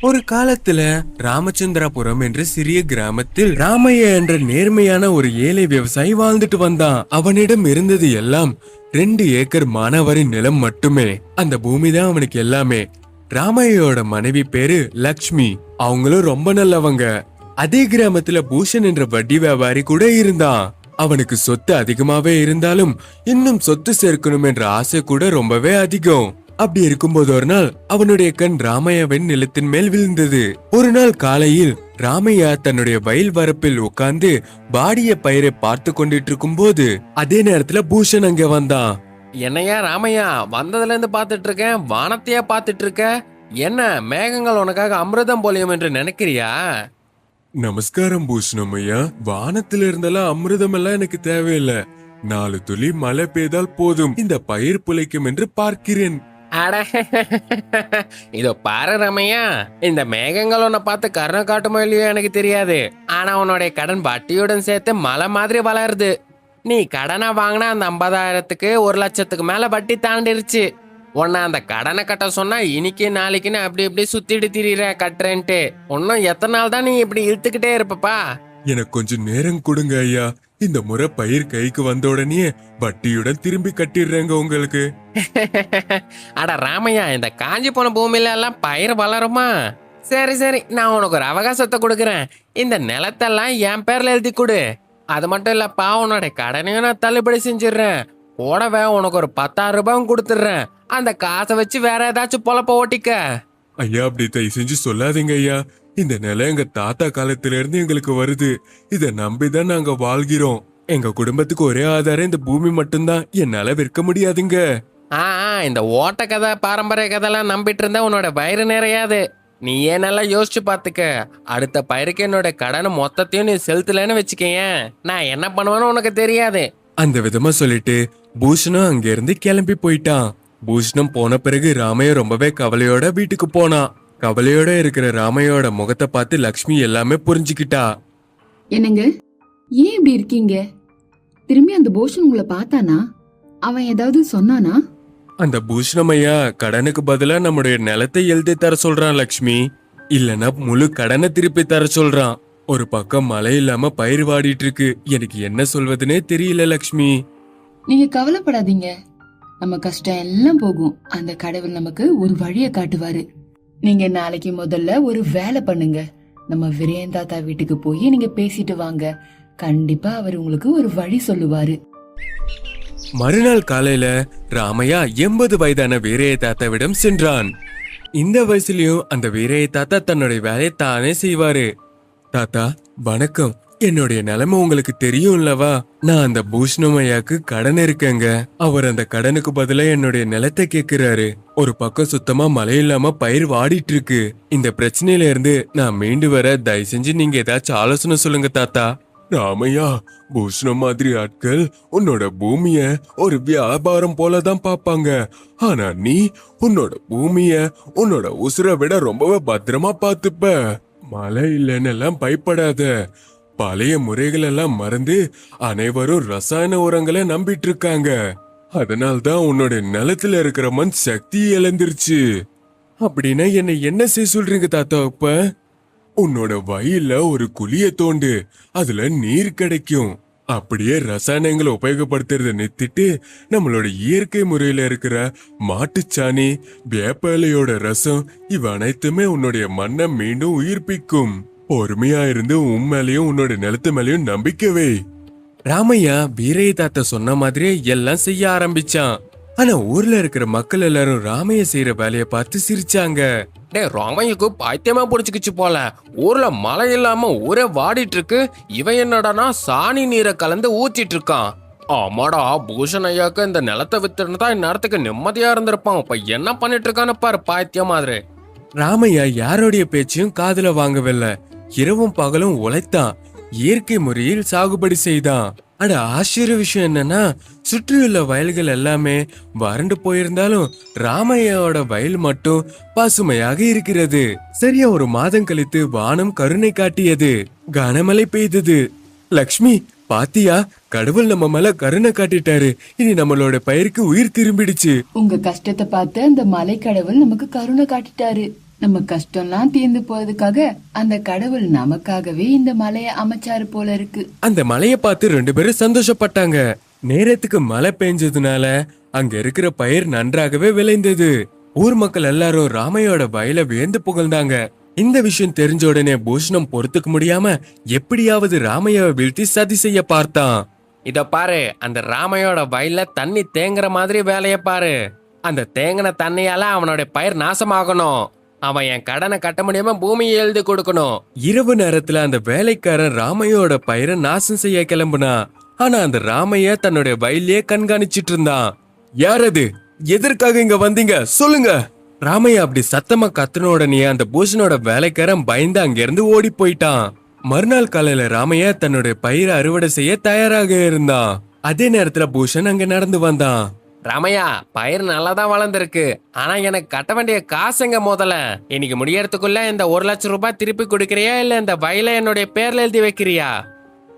ஒரு காலத்துல ராமச்சந்திராபுரம் என்ற சிறிய கிராமத்தில் ராமையா என்ற நேர்மையான ஒரு ஏழை விவசாயி வாழ்ந்துட்டு வந்தான். அவனிடம் இருந்தது எல்லாம் 2 ஏக்கர் மானாவாரி நிலம் மட்டுமே. அந்த பூமி தான் அவனுக்கு எல்லாமே. ராமையோட மனைவி பேரு லக்ஷ்மி. அவங்களும் ரொம்ப நல்லவங்க. அதே கிராமத்துல பூஷன் என்ற வட்டி வியாபாரி கூட இருந்தான். அவனுக்கு சொத்து அதிகமாவே இருந்தாலும் இன்னும் சொத்து சேர்க்கணும் என்ற ஆசை கூட ரொம்பவே அதிகம். அப்படி இருக்கும்போது ஒரு நாள் அவனுடைய கண் ராமையாவின் நிலத்தின் மேல் விழுந்தது. ஒரு நாள் காலையில் ராமையா தன்னுடைய வயல் வரப்பில் உட்கார்ந்து வாடிய பயிரை பார்த்து கொண்டிட்டு இருக்கும் போது அதே நேரத்துல பூஷன் அங்க வந்தான். என்னையா ராமையா, வந்ததுல இருந்து பாத்துட்டு இருக்கேன், வானத்தையா பாத்துட்டு இருக்க? என்ன மேகங்கள் உனக்காக அமிர்தம் பொழியும் என்று நினைக்கிறியா? நமஸ்காரம் பூஷணம் ஐயா. வானத்துல இருந்தெல்லாம் அமிர்தம் எல்லாம் எனக்கு தேவையில்லை. 4 துளி மழை பெய்தால் போதும், இந்த பயிர் புழைக்கும் என்று பார்க்கிறேன். அட இதோ பாரு ராமையா, இந்த மேகங்கள் உன்னை பார்த்து கருணை காட்டுமோ இல்லையோ எனக்கு தெரியாது. ஆனா உன்னுடைய கடன் வட்டியுடன் சேர்த்து மலை மாதிரி வளருது. நீ கடனை வாங்கினா அந்த 50,000க்கு 1,00,000க்கு மேல வட்டி தாண்டிருச்சு. உன்னை அந்த கடனை கட்ட சொன்னா இன்னைக்கு நாளைக்குன்னு அப்படி இப்படி சுத்திட்டு திரியிற கட்டுறேன்ட்டு. இன்னும் எத்தனை நாள் தான் நீ இப்படி இழுத்துக்கிட்டே இருப்பப்பா? எனக்கு கொஞ்சம் நேரம் கொடுங்க ஐயா. இந்த முறை பயிர் கைக்கு வந்த உடனே வட்டியுடன் திரும்பி கட்டிடுறேங்க உங்களுக்கு. அட ராமையா, இந்த காஞ்சி போன பூமியில எல்லாம் பயிர் வளருமா? சரி சரி, நான் உனக்கு ஒரு அவகாசத்தை கொடுக்குறேன். இந்த நிலத்தெல்லாம் என் பேர்ல எழுதி கொடு. அது மட்டும் இல்லப்பா, உன்னோட கடனையும் நான் தள்ளுபடி செஞ்சிடுறேன். கூடவே உனக்கு ஒரு 10,000 ரூபாயும் கொடுத்துடுறேன். அந்த காசை வச்சு வேற ஏதாச்சும் பொழப்ப ஓட்டிக்க. ஐயா, அப்படி தயவு செஞ்சு சொல்லாதீங்க ஐயா. இந்த நிலம் எங்க தாத்தா காலத்துல இருந்து எங்களுக்கு வருது. இத நம்பிதான் நாங்க வாழ்கிறோம். எங்க குடும்பத்துக்கு ஒரே ஆதாரம் இந்த பூமி மட்டும்தான். என்னால விற்க முடியாதுங்க. இந்த ஓட்ட கதை பாரம்பரிய கதைலாம் நம்பிட்டு இருந்தா உன்னோட வயிறு நிறையாது. நீ ஏன் நல்லா யோசிச்சு பாத்துக்க. அடுத்த பயிருக்கு என்னோட கடனை மொத்தத்தையும் நீ செலுத்தலன்னு வச்சுக்கேன், நான் என்ன பண்ணுவேன்னு உனக்கு தெரியாது. அந்த விதமா சொல்லிட்டு பூஷணும் அங்க இருந்து கிளம்பி போயிட்டான். பூஷணம் போன பிறகு ராமையா ரொம்பவே கவலையோட வீட்டுக்கு போனான். கவலையோட இருக்கிற ராமையோட முகத்தை பார்த்து லக்ஷ்மி எல்லாமே புரிஞ்சுக்கிட்டா. என்னங்க, ஏன் இப்படி இருக்கீங்க? திரும்பி அந்த போஷன் உங்களை பார்த்தானா? அவன் ஏதாவது சொன்னானா? அந்த பூஷணம் ஐயா கடனுக்கு பதிலா நம்முடைய நிலத்தை எழுதி தர சொல்றான் லக்ஷ்மி. இல்லனா முழு கடனை திருப்பி தர சொல்றான். ஒரு பக்கம் மழை இல்லாம பயிர் வாடிட்டு இருக்கு. எனக்கு என்ன சொல்வதுனே தெரியல லக்ஷ்மி. நீங்க கவலைப்படாதீங்க, நம்ம கஷ்டம் எல்லாம் போகும். அந்த கடவுள் நமக்கு ஒரு வழிய காட்டுவாரு. நீங்க நாளைக்கு முதல்ல ஒரு வேலை பண்ணுங்க. நம்ம விரயன் தாத்தா வீட்டுக்கு போய் நீங்க பேசிட்டு வாங்க. கண்டிப்பா அவர் உங்களுக்கு ஒரு வழி சொல்லுவாரு. மறுநாள் காலையில ராமையா 80 வயதான வீரைய தாத்தாவிடம் சென்றான். இந்த வயசுலயும் அந்த வீரைய தாத்தா தன்னுடைய வேலையை தானே செய்வாரு. தாத்தா வணக்கம். என்னுடைய நிலைமை உங்களுக்கு தெரியும்லவா? நான் அந்த பூஷணம் ஐயாக்கு கடன் இருக்கேங்க. அவர் அந்த கடனுக்கு பதிலா என்னுடைய நிலத்தை கேக்குறாரு. ஒரு பக்கம் சுத்தமா மழை இல்லாம பயிர் வாடிட்டு இருக்கு. இந்த பிரச்சனையில இருந்து நான் மீண்டு வர தயவு செஞ்சு நீங்க ஏதாச்சும் ஆலோசனை சொல்லுங்க தாத்தா. ராமையா, பூஷணம் மாதிரி ஆட்கள் உன்னோட பூமிய ஒரு வியாபாரம் போலதான் பாப்பாங்க. ஆனா நீ உன்னோட பூமிய உன்னோட உசுரை விட ரொம்பவே பத்திரமா பாத்துப்ப. மழை இல்லைன்னு எல்லாம் பயப்படாத. பழைய முறைகள் எல்லாம் மறந்து அனைவரும் ரசாயன உரங்களை நம்பிட்டு இருக்காங்க. அதனால்தான் உன்னோட நிலத்துல இருக்கிற மண் சக்தி இழந்துருச்சு. அப்படின்னா என்ன செய்ய சொல்றீங்க தாத்தா? இப்ப உன்னோட வயல்ல ஒரு குழிய தோண்டு, அதுல நீர் கிடைக்கும். அப்படியே ரசாயனங்களை உபயோகப்படுத்துறத நிறுத்திட்டு நம்மளோட இயற்கை முறையில இருக்கிற மாட்டுச்சாணி, வேப்ப இலையோட ரசம், இவ அனைத்துமே உன்னுடைய மண்ணை மீண்டும் உயிர்ப்பிக்கும். பொறுமையா இருந்து உன் மேலையும் உன்னோட நிலத்து மேலையும் நம்பிக்கை வை. ராமையா வீரைய தாத்தா சொன்ன மாதிரியே எல்லாம் செய்ய ஆரம்பிச்சான். ஆனா ஊர்ல இருக்கிற மக்கள் எல்லாரும் ராமையா செய்யற வேலைய பார்த்து சிரிச்சாங்க. டே, ராமையுக்கு பைத்தியமா பிடிச்சிக்கிச்சு போல. ஊர்ல மழை இல்லாம ஊரே வாடிட்டு இருக்கு. இவன் என்னடானா சாணி நீரை கலந்து ஊத்திட்டு இருக்கான். ஆமாடா, பூஷன் ஐயாக்கு இந்த நிலத்தை வித்துருந்தா இந்நேரத்துக்கு நிம்மதியா இருந்திருப்பான். இப்ப என்ன பண்ணிட்டு இருக்கான்னு பாரு, பைத்தியம் மாதிரி. ராமையா யாரோடைய பேச்சையும் காதுல வாங்கவில்லை. இரவும் பகலும் உழைத்தான். இயற்கை முறையில் சாகுபடி செய்தான். அட ஆச்சரிய விஷயம் என்னன்னா, சுற்றியுள்ள வயல்கள் எல்லாமே வறண்டு போயிருந்தாலும் ராமையாவோட வயல் மட்டும் பசுமையாக இருக்கிறது. சரியா ஒரு மாதம் கழித்து வானம் கருணை காட்டியது. கனமழை பெய்தது. லக்ஷ்மி பாத்தியா, கடவுள் நம்ம மேல கருணை காட்டிட்டாரு. இனி நம்மளோட பயிருக்கு உயிர் திரும்பிடுச்சு. உங்க கஷ்டத்தை பார்த்து அந்த மலை கடவுள் நமக்கு கருணை காட்டிட்டாரு. நம்ம கஷ்டம்லாம் தீர்ந்து போறதுக்காக அந்த கடவுள் நமக்காகவே இந்த மலையை அமைச்சாரு போல இருக்கு. அந்த மலையை பார்த்து ரெண்டு பேரும் சந்தோஷப்பட்டாங்க. நேரத்துக்கு மழை பெஞ்சதுனால அங்க இருக்கிற பயிர் நன்றாகவே விளைந்தது. ஊர் மக்கள் எல்லாரும் ராமையோட வயலை வியந்து புகழ்ந்தாங்க. இந்த விஷயம் தெரிஞ்ச உடனே பூஷணம் பொறுத்துக்க முடியாம எப்படியாவது ராமையாவை வீழ்த்தி சதி செய்ய பார்த்தான். இத பாரு, அந்த ராமையோட வயல்ல தண்ணி தேங்குற மாதிரி வேலைய பாரு. அந்த தேங்கின தண்ணியால அவனோட பயிர் நாசமாகணும். அவன் என் கடனை கட்ட முடியாம பூமியை எழுதி கொடுக்கணும். இரவு நேரத்துல அந்த வேலைக்காரன் ராமையோட பயிரை நாசம் செய்ய கிளம்புனா. ஆனா அந்த ராமைய தன்னுடைய வயலையே கண்காணிச்சிட்டு இருந்தான். யார் அது? எதற்காக இங்க வந்தீங்க சொல்லுங்க. ராமையா அப்படி சத்தமா கத்துன உடனே அந்த பூஷனோட வேலைக்காரன் பயந்து அங்கிருந்து ஓடி போயிட்டான். மறுநாள் காலையில ராமையா தன்னுடைய பயிரை அறுவடை செய்ய தயாராக இருந்தான். அதே நேரத்துல பூஷன் அங்க நடந்து வந்தான். ராமையா, பயிர் நல்லாதான் வளர்ந்துருக்கு. ஆனா எனக்கு கட்ட வேண்டிய காசுங்க முதல்ல. இன்னைக்கு முடியறதுக்குள்ள இந்த 1,00,000 ரூபாய் திருப்பி கொடுக்கறியா, இல்ல இந்த வயலை என்னுடைய பேர்ல எழுதி வைக்கிறியா?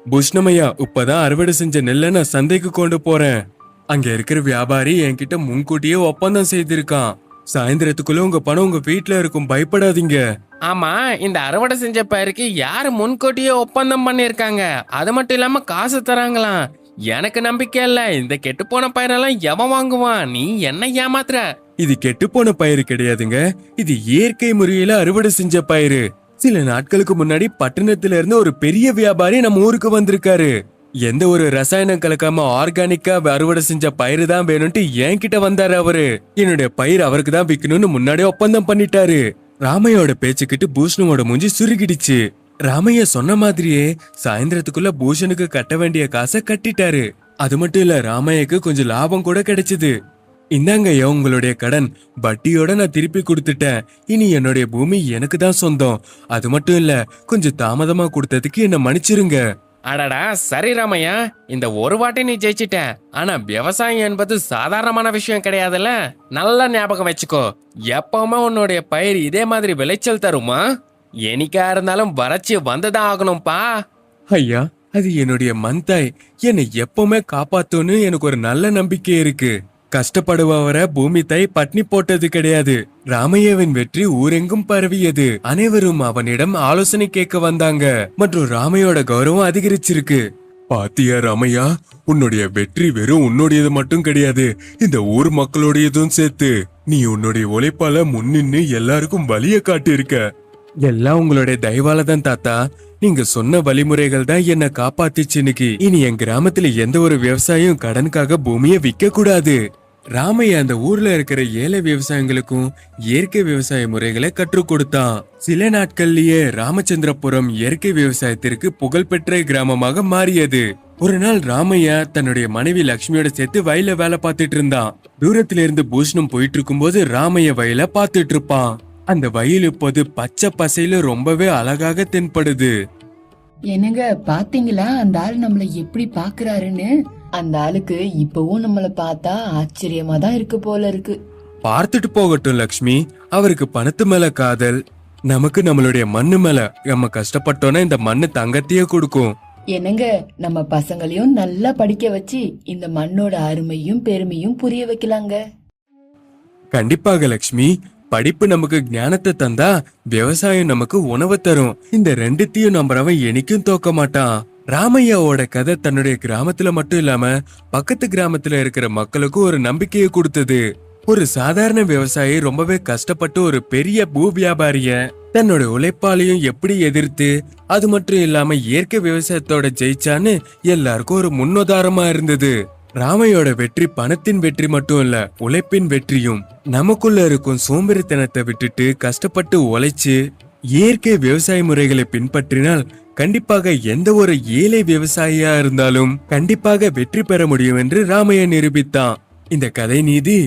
பூஷ்ணமையா, இப்பதான் அறுவடை செஞ்ச நெல்லை நான் சந்தைக்கு கொண்டு போறேன். அங்க இருக்கிற வியாபாரி என்கிட்ட முன்கூட்டியே ஒப்பந்தம் செய்திருக்கான். சாயந்தரத்துக்குள்ள உங்க பணம் உங்க வீட்டுல இருக்கும், பயப்படாதீங்க. ஆமா, இந்த அறுவடை செஞ்ச பயிருக்கு யாரு முன்கூட்டியே ஒப்பந்தம் பண்ணிருக்காங்க? அது மட்டும் இல்லாம காசு தராங்களாம். எனக்கு நம்பிக்கை இல்ல. இந்த கெட்டு போன பயிரெல்லாம் எவன் வாங்குவான்? நீ என்ன ஏமாத்துற? இது கெட்டு போன பயிர் கிடையாதுங்க. இது இயற்கை முறையில அறுவடை செஞ்ச பயிரு. சில நாட்களுக்கு முன்னாடி பட்டணத்துல இருந்து ஒரு பெரிய வியாபாரி நம்ம ஊருக்கு வந்திருக்காரு. எந்த ஒரு ரசாயனம் கலக்காம ஆர்கானிக்கா அறுவடை செஞ்ச பயிரு தான் வேணும்ட்டு என்கிட்ட வந்தாரு அவரு. என்னுடைய பயிர் அவருக்கு தான் விக்கணும்னு முன்னாடியே ஒப்பந்தம் பண்ணிட்டாரு. ராமையோட பேச்சுக்கிட்டு பூஷணோட மூஞ்சி சுருகிடுச்சு. ராமையா சொன்ன மாதிரியே சாயந்தரத்துக்குள்ள பூஷனுக்கு கட்ட வேண்டிய காசை கட்டிட்டாரு. அது மட்டும் இல்ல, ராமையாக்கு கொஞ்சம் லாபம் கூட கிடைச்சது. இந்தாங்கய்யா உங்களுடைய கடன், வட்டியோட நான் திருப்பி கொடுத்துட்டேன். இனி என்னுடைய பூமி எனக்கு தான் சொந்தம். அது மட்டும் இல்ல, கொஞ்சம் தாமதமா கொடுத்ததுக்கு என்ன மன்னிச்சிருங்க. அடடா, சரி ராமையா, இந்த ஒரு வாட்டி நீ ஜெயிச்சிட்ட. ஆனா விவசாயம் என்பது சாதாரணமான விஷயம் கிடையாதுல்ல. நல்லா ஞாபகம் வச்சுக்கோ. எப்பவுமே உன்னுடைய பயிர் இதே மாதிரி விளைச்சல் தருமா? என்னைக்கா இருந்தாலும் வறட்சி வந்துதான் ஆகணும்பா. ஐயா, அது என்னுடைய மந்தாய் என்னை எப்பவுமே காப்பாத்துன்னு எனக்கு ஒரு நல்ல நம்பிக்கை இருக்கு. கஷ்டப்படுபவரை பூமி தாய் பட்னி போட்டது கிடையாது. ராமையாவின் வெற்றி ஊரெங்கும் பரவியது. அனைவரும் அவனிடம் ஆலோசனை கேட்க வந்தாங்க. மற்றும் ராமையோட கௌரவம் அதிகரிச்சிருக்கு. பாத்தியா ராமையா, உன்னுடைய வெற்றி வெறும் உன்னுடையது மட்டும் கிடையாது, இந்த ஊர் மக்களுடையதும் சேர்த்து. நீ உன்னுடைய உழைப்பால முன்னின்னு எல்லாருக்கும் வழிய காட்டியிருக்க. எல்லாம் உங்களுடைய தயவால தான் தாத்தா. நீங்க சொன்ன வழிமுறைகள் தான் என்ன காப்பாத்திச்சு. இன்னைக்கு இனி என் கிராமத்துல எந்த ஒரு விவசாயம் கடனுக்காக பூமியை விற்க கூடாது. ராமையா அந்த ஊர்ல இருக்கிற ஏழை விவசாயிகளுக்கும் இயற்கை விவசாய முறைகளை கற்றுக் கொடுத்தான். சில நாட்கள்லயே ராமச்சந்திரபுரம் இயற்கை விவசாயத்திற்கு புகழ்பெற்ற கிராமமாக மாறியது. ஒரு நாள் ராமையா தன்னுடைய மனைவி லட்சுமியோட சேர்த்து வயல வேலை பார்த்துட்டு இருந்தான். தூரத்துல இருந்து பூஷணம் போயிட்டு இருக்கும் போது ராமையா வயல பார்த்துட்டு இருப்பான். அந்த வயல் இப்போது பச்சை பசையில ரொம்பவே அழகாக தென்படுது. என்னங்க பாத்தீங்களா அந்த ஆள் நம்மள எப்படி பாக்குறாருன்னு? அந்த ஆளுக்கு இப்பவும் நம்மள பார்த்தா ஆச்சரியமா தான் இருக்கு போல இருக்கு. பார்த்துட்டு போகட்டும் லக்ஷ்மி. அவருக்கு பணத்து மேல காதல், நமக்கு நம்மளுடைய மண்ணு மேல. நம்ம கஷ்டப்பட்டோன்னா இந்த மண்ணு தங்கத்தையே கொடுக்கும். என்னங்க, நம்ம பசங்களையும் நல்லா படிக்க வச்சு இந்த மண்ணோட அருமையும் பெருமையும் புரிய வைக்கலாங்க. கண்டிப்பாக லக்ஷ்மி. படிப்பு நமக்கு ஞானத்தை தந்தா, விவசாயம் நமக்கு உணவு தரும். இந்த ரெண்டுத்தையும் நம்புறவன் என்னைக்கும் தோக்க மாட்டான். ராமையாவோட கதை தன்னுடைய கிராமத்துல மட்டும் இல்லாம பக்கத்து கிராமத்துல இருக்கிற மக்களுக்கு ஒரு நம்பிக்கையை கொடுத்தது. ஒரு சாதாரண விவசாயி ரொம்பவே கஷ்டப்பட்டு ஒரு பெரிய பூ வியாபாரிய தன்னோட உழைப்பாலையும் எப்படி எதிர்த்து, அது மட்டும் இல்லாம இயற்கை விவசாயத்தோட ஜெயிச்சான்னு எல்லாருக்கும் ஒரு முன்னுதாரணமா இருந்தது. ராமையோட வெற்றி பணத்தின் வெற்றி மட்டும் இல்ல, உழைப்பின் வெற்றியும். நமக்குள்ள இருக்கும் சோம்பேறித்தனத்தை விட்டுட்டு கஷ்டப்பட்டு உழைச்சு இயற்கை விவசாய முறைகளை பின்பற்றினால் கண்டிப்பாக எந்த ஒரு ஏழை விவசாயியா இருந்தாலும் கண்டிப்பாக வெற்றி பெற முடியும் என்று ராமையா நிரூபித்தான். இந்த கதை நீதி,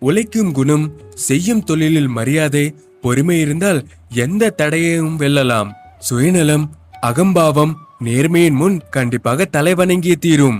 உழைக்கும் குணம், செய்யும் தொழிலில் மரியாதை, பொறுமை இருந்தால் எந்த தடையையும் வெல்லலாம். சுயநலம், அகம்பாவம், நேர்மையின் முன் கண்டிப்பாக தலை வணங்கிய தீரும்.